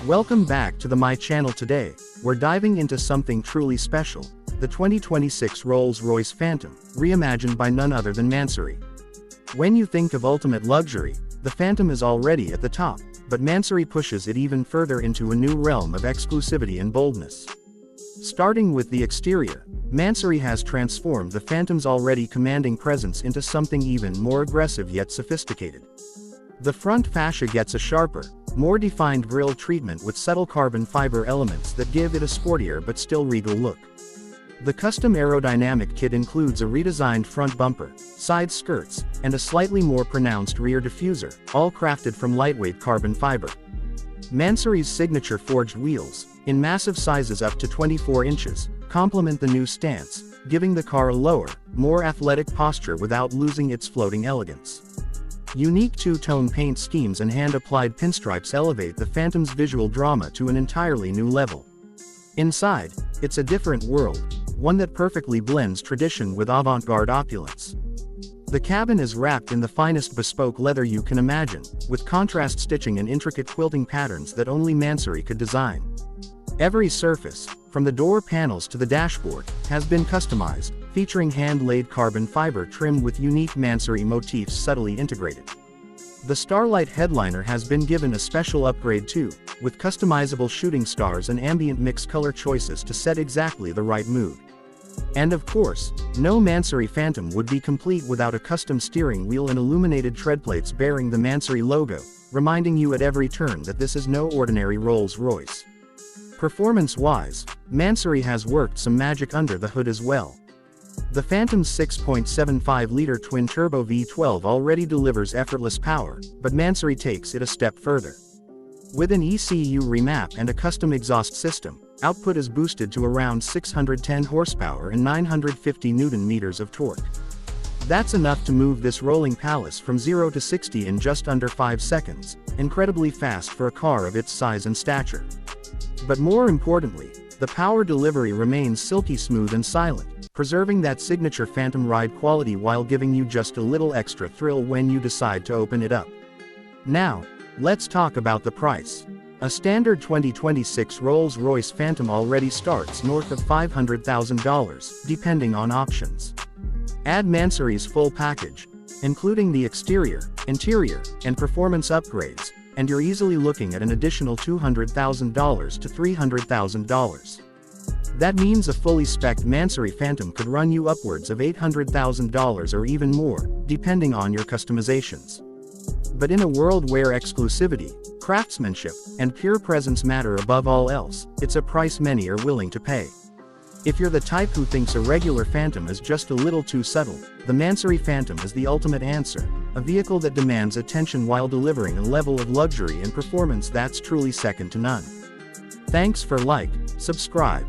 Welcome back to my channel. Today, we're diving into something truly special, the 2026 Rolls-Royce Phantom, reimagined by none other than Mansory. When you think of ultimate luxury, the Phantom is already at the top, but Mansory pushes it even further into a new realm of exclusivity and boldness. Starting with the exterior, Mansory has transformed the Phantom's already commanding presence into something even more aggressive yet sophisticated. The front fascia gets a sharper, more defined grille treatment with subtle carbon fiber elements that give it a sportier but still regal look. The custom aerodynamic kit includes a redesigned front bumper, side skirts, and a slightly more pronounced rear diffuser, all crafted from lightweight carbon fiber. Mansory's signature forged wheels, in massive sizes up to 24 inches, complement the new stance, giving the car a lower, more athletic posture without losing its floating elegance. Unique two-tone paint schemes and hand-applied pinstripes elevate the Phantom's visual drama to an entirely new level. Inside, it's a different world, one that perfectly blends tradition with avant-garde opulence. The cabin is wrapped in the finest bespoke leather you can imagine, with contrast stitching and intricate quilting patterns that only Mansory could design. Every surface, from the door panels to the dashboard, has been customized, featuring hand-laid carbon fiber trimmed with unique Mansory motifs subtly integrated. The Starlight headliner has been given a special upgrade too, with customizable shooting stars and ambient mix color choices to set exactly the right mood. And of course, no Mansory Phantom would be complete without a custom steering wheel and illuminated tread plates bearing the Mansory logo, reminding you at every turn that this is no ordinary Rolls-Royce. Performance-wise, Mansory has worked some magic under the hood as well. The Phantom's 6.75-liter twin-turbo V12 already delivers effortless power, but Mansory takes it a step further. With an ECU remap and a custom exhaust system, output is boosted to around 610 horsepower and 950 Nm of torque. That's enough to move this rolling palace from 0 to 60 in just under 5 seconds, incredibly fast for a car of its size and stature. But more importantly, the power delivery remains silky smooth and silent, preserving that signature Phantom ride quality while giving you just a little extra thrill when you decide to open it up. Now, let's talk about the price. A standard 2026 Rolls-Royce Phantom already starts north of $500,000, depending on options. Add Mansory's full package, including the exterior, interior, and performance upgrades, and you're easily looking at an additional $200,000 to $300,000. That means a fully spec'd Mansory Phantom could run you upwards of $800,000 or even more, depending on your customizations. But in a world where exclusivity, craftsmanship, and pure presence matter above all else, it's a price many are willing to pay. If you're the type who thinks a regular Phantom is just a little too subtle, the Mansory Phantom is the ultimate answer, a vehicle that demands attention while delivering a level of luxury and performance that's truly second to none. Thanks for like, subscribe,